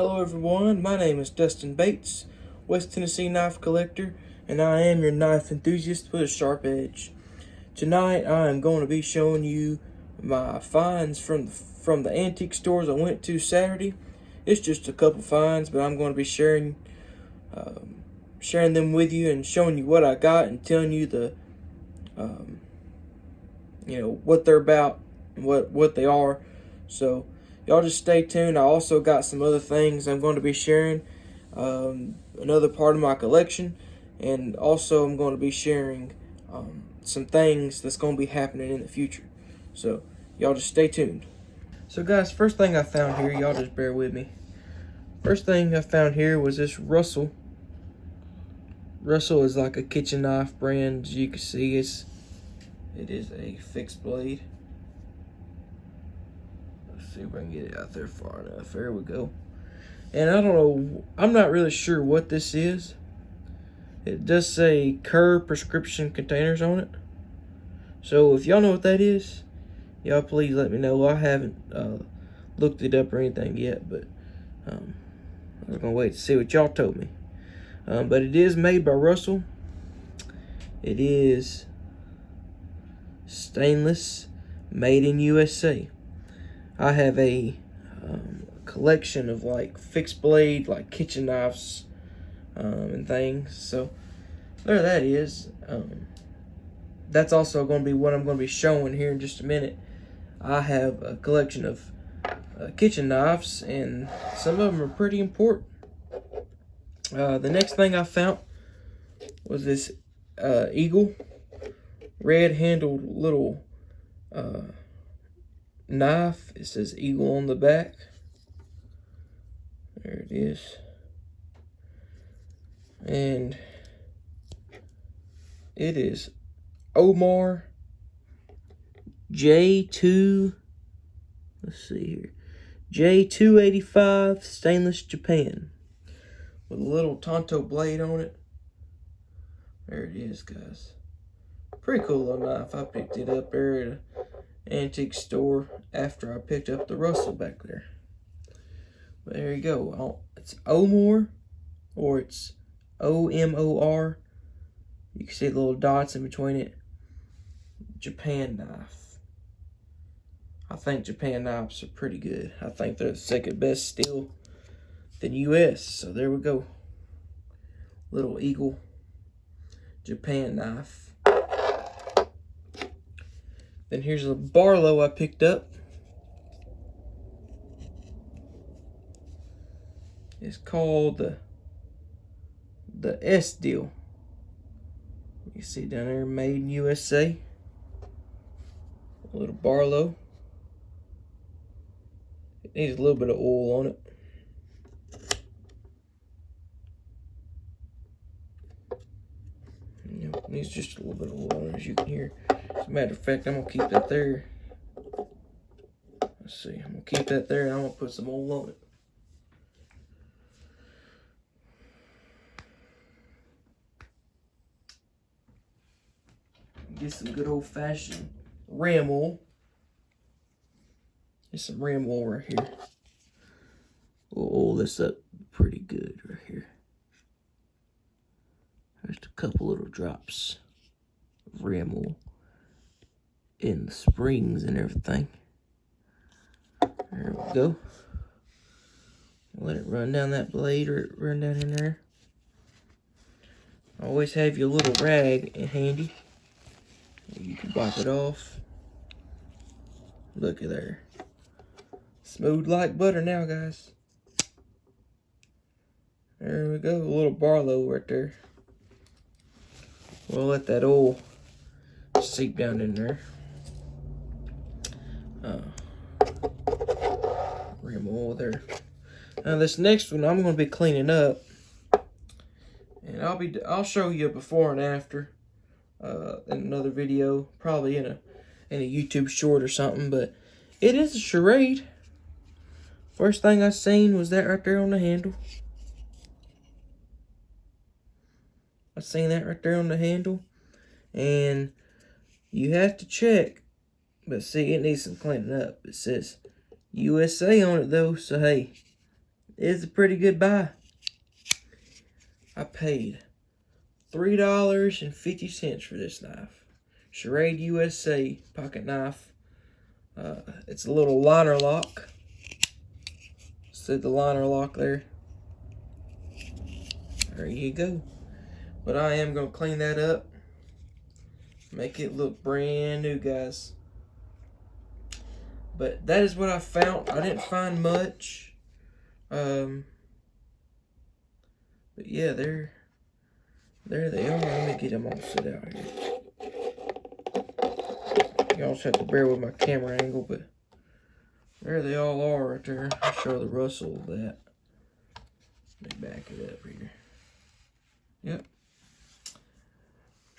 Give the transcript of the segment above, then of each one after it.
Hello everyone, my name is Dustin Bates, West Tennessee knife collector, and I am your knife enthusiast with a sharp edge. Tonight I am going to be showing you my finds from the antique stores I went to Saturday. It's just a couple finds, but I'm going to be sharing them with you and showing you what I got and telling you the what they're about and what they are. So y'all just stay tuned. I also got some other things I'm going to be sharing, another part of my collection, and also I'm going to be sharing some things that's going to be happening in the future. So y'all just stay tuned. So guys, first thing I found here, y'all just bear with me. First thing I found here was this Russell. Russell is like a kitchen knife brand. As you can see, it is a fixed blade. Let's see if I can get it out there far enough. There we go. And I don't know, I'm not really sure what this is. It does say Kerr prescription containers on it. So if y'all know what that is, y'all please let me know. I haven't looked it up or anything yet, but I was gonna wait to see what y'all told me. But it is made by Russell. It is stainless, made in USA. I have a collection of like fixed blade, like kitchen knives and things. So there that is. That's also going to be what I'm going to be showing here in just a minute. I have a collection of kitchen knives, and some of them are pretty important. The next thing I found was this Eagle red-handled little knife. It says Eagle on the back. There it is. And it is Omar J2, let's see here, J285 stainless Japan with a little Tonto blade on it. There it is, guys. Pretty cool little knife. I picked it up there at an antique store after I picked up the Russell back there. But there you go. It's Omar, or it's OMOR. You can see the little dots in between it. Japan knife. I think Japan knives are pretty good. I think they're the second best still than US. So there we go. Little Eagle Japan knife. Then here's a Barlow I picked up. It's called the S deal. You see down there, made in USA. A little Barlow. It needs a little bit of oil on it. It needs just a little bit of oil on it, as you can hear. As a matter of fact, I'm gonna keep that there. Let's see, I'm gonna keep that there, and I'm gonna put some oil on it. Get some good old-fashioned ram oil. There's some ram oil right here. We'll oil this up pretty good right here. Just a couple little drops of ram oil in the springs and everything. There we go. Let it run down that blade, or run down in there. Always have your little rag handy. You can wipe it off. Look at there. Smooth like butter now, guys. There we go. A little Barlow right there. We'll let that oil seep down in there. Rim oil there. Now this next one I'm going to be cleaning up, and I'll show you before and after in another video, probably in a YouTube short or something. But it is a Schrade. First thing I seen was that right there on the handle. I seen that right there on the handle, and you have to check. But see, it needs some cleaning up. It says USA on it though, so hey, is a pretty good buy. I paid $3.50 for this knife. Schrade USA pocket knife. It's a little liner lock. See the liner lock there? There you go. But I am going to clean that up. Make it look brand new, guys. But that is what I found. I didn't find much. But yeah, there they are. Let me get them all set out here. Y'all just have to bear with my camera angle, but there they all are right there. I'll show the rustle of that. Let me back it up here. Yep.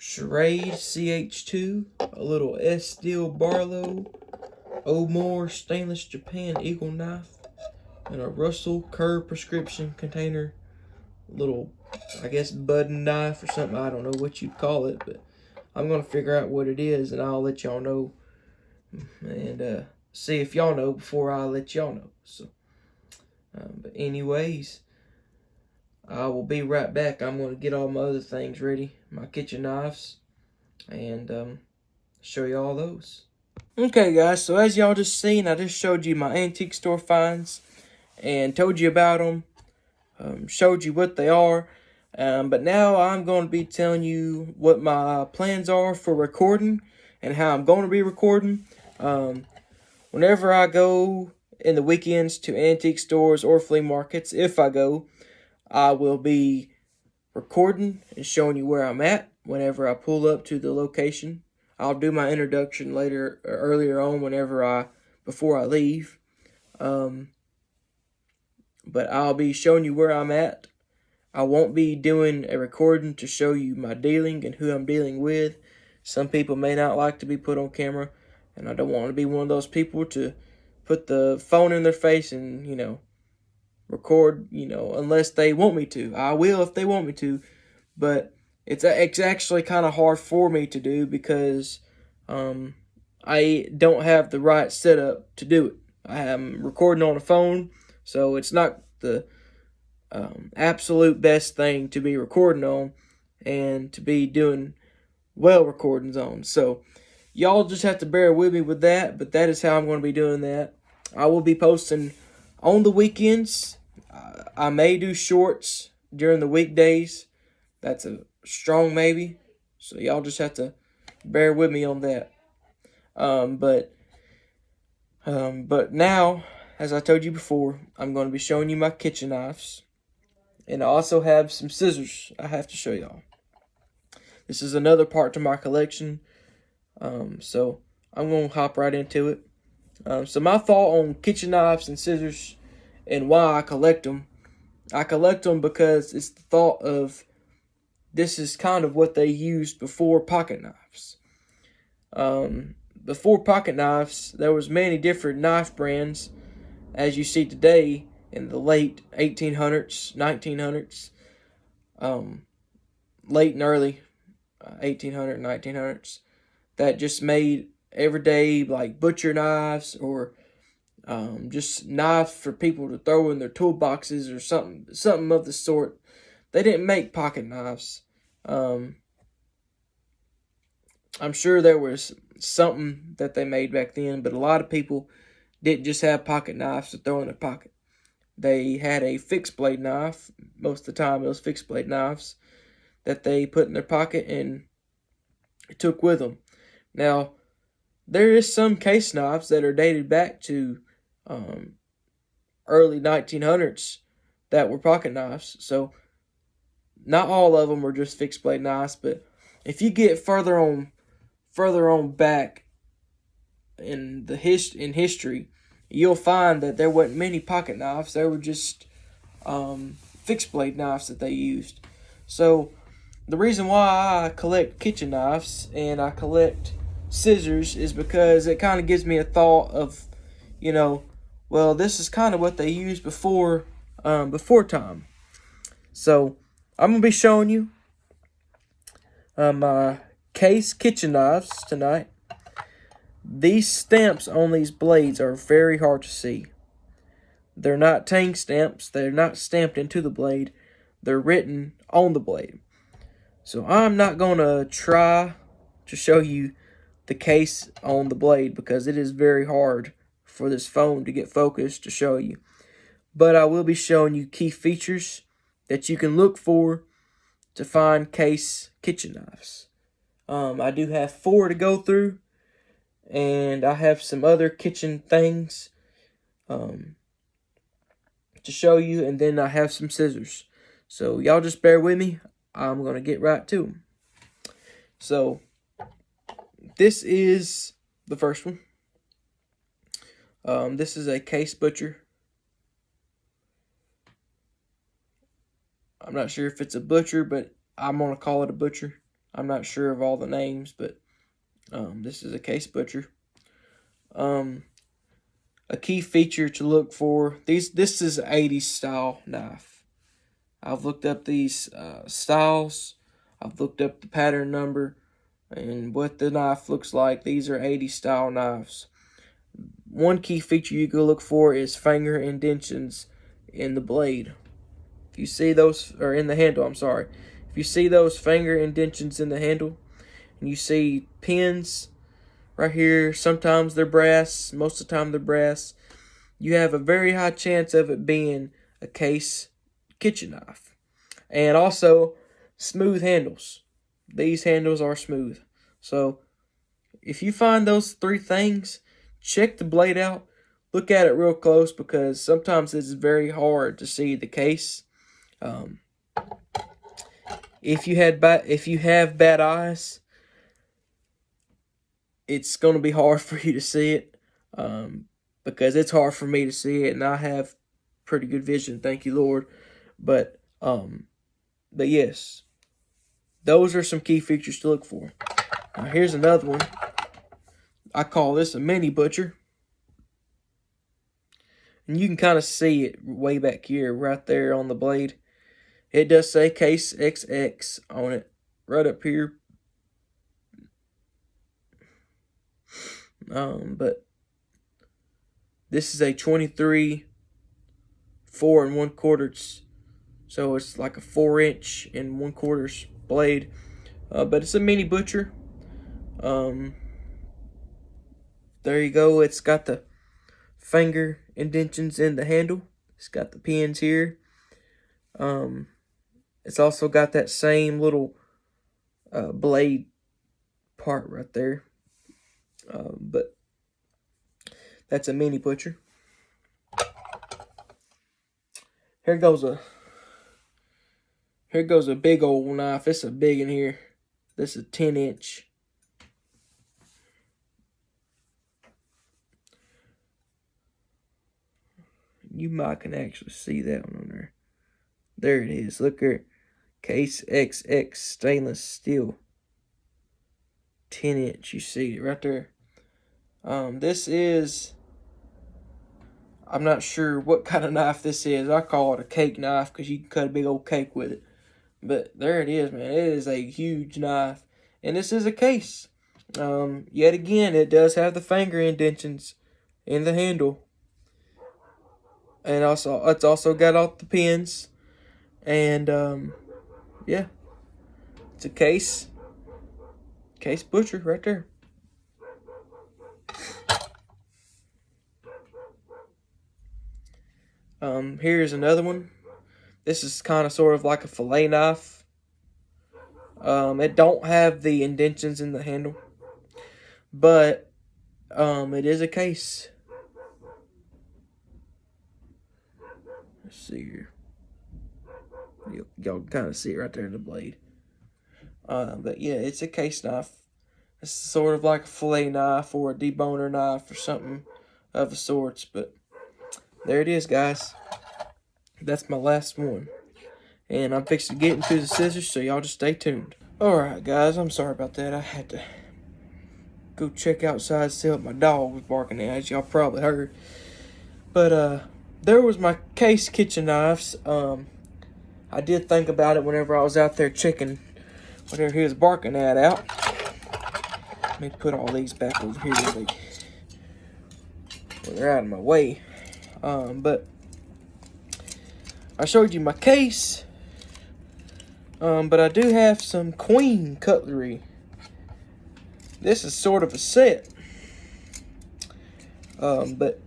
Schrade CH2, a little S. Steel Barlow, O'More stainless Japan eagle knife, and a Russell Curve prescription container, little, I guess, budding knife or something. I don't know what you'd call it, but I'm going to figure out what it is, and I'll let y'all know, and see if y'all know before I let y'all know. So, but anyways, I will be right back. I'm going to get all my other things ready, my kitchen knives, and show you all those. Okay, guys, so as y'all just seen, I just showed you my antique store finds and told you about them, showed you what they are. But now I'm going to be telling you what my plans are for recording and how I'm going to be recording. Whenever I go in the weekends to antique stores or flea markets, if I go, I will be recording and showing you where I'm at whenever I pull up to the location. I'll do my introduction later, or earlier on, before I leave. But I'll be showing you where I'm at. I won't be doing a recording to show you my dealing and who I'm dealing with. Some people may not like to be put on camera, and I don't want to be one of those people to put the phone in their face and, record, unless they want me to. I will if they want me to, but it's actually kind of hard for me to do because I don't have the right setup to do it. I am recording on a phone, so it's not the absolute best thing to be recording on and to be doing well recordings on. So y'all just have to bear with me with that, but that is how I'm going to be doing that. I will be posting on the weekends. I may do shorts during the weekdays. That's a strong maybe. So y'all just have to bear with me on that. But now, as I told you before, I'm going to be showing you my kitchen knives. And I also have some scissors I have to show y'all. This is another part to my collection. So I'm going to hop right into it. So my thought on kitchen knives and scissors and why I collect them. I collect them because it's the thought of this is kind of what they used before pocket knives. Before pocket knives, there was many different knife brands, as you see today in the late 1800s, 1900s, late and early 1800s, 1900s, that just made everyday like butcher knives or just knives for people to throw in their toolboxes or something of the sort. They didn't make pocket knives. I'm sure there was something that they made back then, but a lot of people didn't just have pocket knives to throw in their pocket. They had a fixed blade knife. Most of the time, it was fixed blade knives that they put in their pocket and took with them. Now, there is some case knives that are dated back to early 1900s that were pocket knives. So, not all of them were just fixed blade knives, but if you get further on back in history, you'll find that there wasn't many pocket knives. There were just fixed blade knives that they used. So the reason why I collect kitchen knives and I collect scissors is because it kind of gives me a thought of, well, this is kind of what they used before time. So I'm gonna be showing you my case kitchen knives tonight. These stamps on these blades are very hard to see. They're not tang stamps. They're not stamped into the blade. They're written on the blade. So I'm not going to try to show you the case on the blade because it is very hard for this phone to get focused to show you. But I will be showing you key features that you can look for to find case kitchen knives. I do have 4 to go through, and I have some other kitchen things to show you, and then I have some scissors. So y'all just bear with me. I'm going to get right to them. So this is the first one. This is a Case Butcher. I'm not sure if it's a butcher, but I'm going to call it a butcher. I'm not sure of all the names, but this is a Case Butcher. A key feature to look for, this is an 80s style knife. I've looked up these styles. I've looked up the pattern number and what the knife looks like. These are 80s style knives. One key feature you can look for is finger indentions in the blade. If you see those, or in the handle, I'm sorry. If you see those finger indentions in the handle, and you see pins right here, sometimes they're brass, most of the time they're brass, you have a very high chance of it being a Case kitchen knife. And also, smooth handles. These handles are smooth. So, if you find those 3 things, check the blade out. Look at it real close because sometimes it's very hard to see the case. If you have bad eyes, it's going to be hard for you to see it because it's hard for me to see it, and I have pretty good vision, thank you, Lord. But yes, those are some key features to look for. Now, here's another one. I call this a mini butcher. And you can kind of see it way back here, right there on the blade. It does say Case XX on it, right up here. But this is a 23 4 1/4. So it's like a 4" and 1/4 blade. But it's a mini butcher. There you go. It's got the finger indentions in the handle. It's got the pins here. It's also got that same little blade part right there. But that's a mini butcher. Here goes a big old knife. It's a big in here. This is a 10". You might can actually see that one on there. There it is. Look here. Case XX stainless steel. 10". You see it right there. This is, I'm not sure what kind of knife this is. I call it a cake knife because you can cut a big old cake with it. But there it is, man. It is a huge knife. And this is a Case. Yet again, it does have the finger indentions in the handle. And also, it's also got all the pins. And, yeah. It's a Case Butcher right there. Here's another one. This is kind of sort of like a fillet knife. It don't have the indentions in the handle. But, it is a Case. Let's see here. Y'all kind of see it right there in the blade. But yeah, it's a Case knife. It's sort of like a fillet knife or a deboner knife or something of the sorts. But there it is, guys. That's my last one. And I'm fixing to get into the scissors, so y'all just stay tuned. Alright, guys, I'm sorry about that. I had to go check outside, see what my dog was barking at, as y'all probably heard. But, there was my Case kitchen knives. I did think about it whenever I was out there checking whatever he was barking at out. Let me put all these back over here so they're out of my way. But I showed you my case. But I do have some queen cutlery. This is sort of a set. But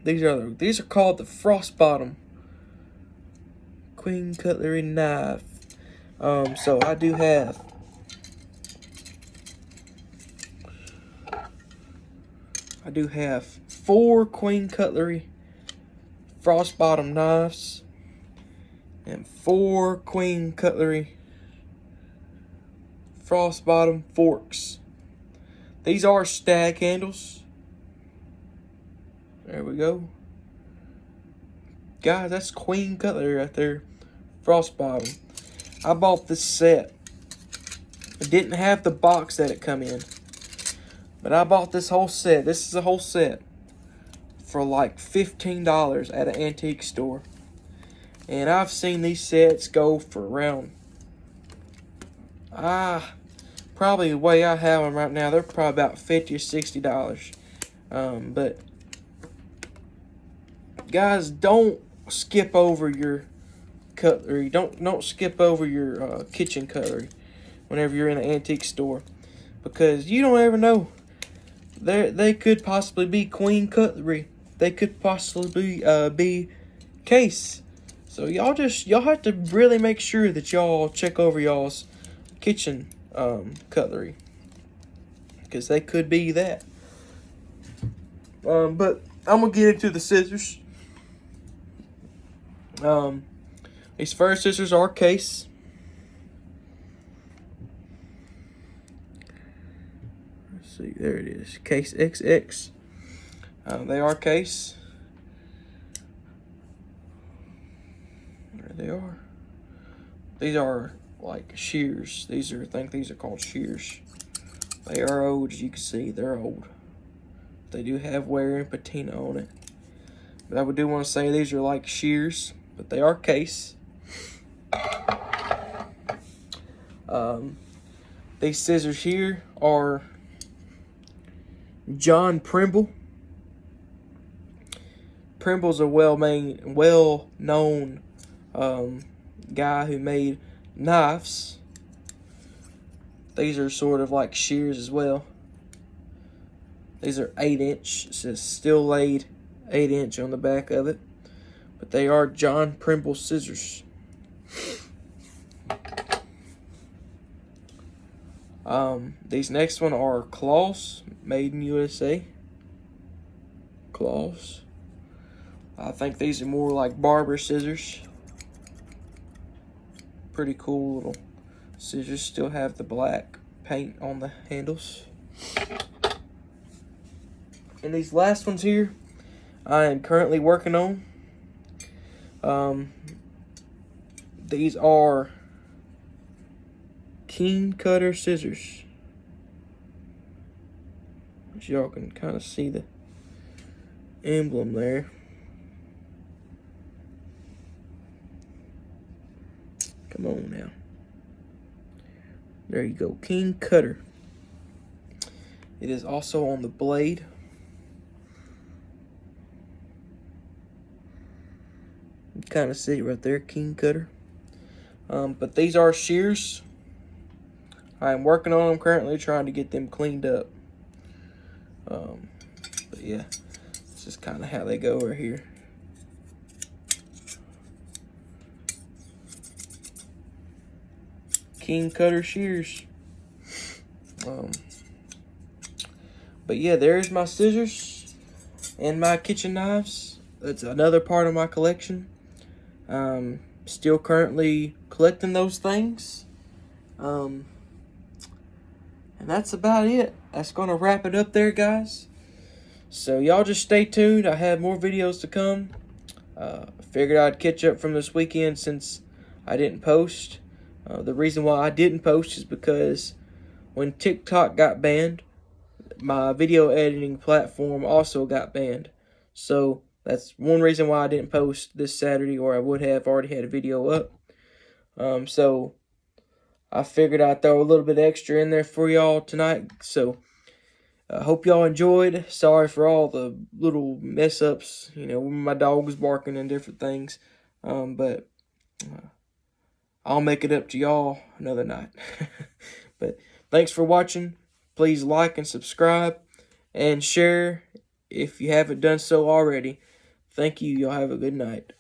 these are called the Frost Bottom queen cutlery knife. So I do have four queen cutlery Frost Bottom knives and four queen cutlery Frost Bottom forks. These are stag handles. There we go. Guys, that's queen cutlery right there. Frost Bottom. I bought this set. It didn't have the box that it come in. But I bought this whole set. This is a whole set for like $15 at an antique store. And I've seen these sets go for around, probably the way I have them right now, they're probably about $50 or $60. But guys, don't skip over your cutlery. Don't skip over your kitchen cutlery whenever you're in an antique store, because you don't ever know. They could possibly be queen cutlery. They could possibly be case. So y'all have to really make sure that y'all check over y'all's kitchen cutlery, because they could be that. But I'm gonna get into the scissors. These first scissors are case. Let's see, there it is, case XX. They are case. There they are. These are like shears. I think these are called shears. They are old, as you can see, they're old. They do have wear and patina on it. But I do want to say these are like shears, but they are case. These scissors here are John Primble. Primble's a well-known guy who made knives. These are sort of like shears as well. These are 8-inch. It says still laid 8-inch on the back of it. But they are John Primble scissors. These next one are Claws, made in USA. Claws. I think these are more like barber scissors. Pretty cool little scissors. Still have the black paint on the handles. And these last ones here, I am currently working on. These are King Cutter scissors. As y'all can kind of see the emblem there. Come on now. There you go, King Cutter. It is also on the blade. You kind of see it right there, King Cutter. But these are shears. I am working on them currently, trying to get them cleaned up. But yeah, this is kind of how they go right here. King Cutter shears. But yeah, there's my scissors and my kitchen knives. That's another part of my collection. Still currently collecting those things. And that's about it. That's gonna wrap it up there, guys. So y'all just stay tuned. I have more videos to come. Figured I'd catch up from this weekend since I didn't post. The reason why I didn't post is because when TikTok got banned, my video editing platform also got banned. So that's one reason why I didn't post this Saturday, or I would have already had a video up. So I figured I'd throw a little bit extra in there for y'all tonight. So I hope y'all enjoyed. Sorry for all the little mess ups, you know, when my dog was barking and different things. But I'll make it up to y'all another night. But thanks for watching. Please like and subscribe and share if you haven't done so already. Thank you. Y'all have a good night.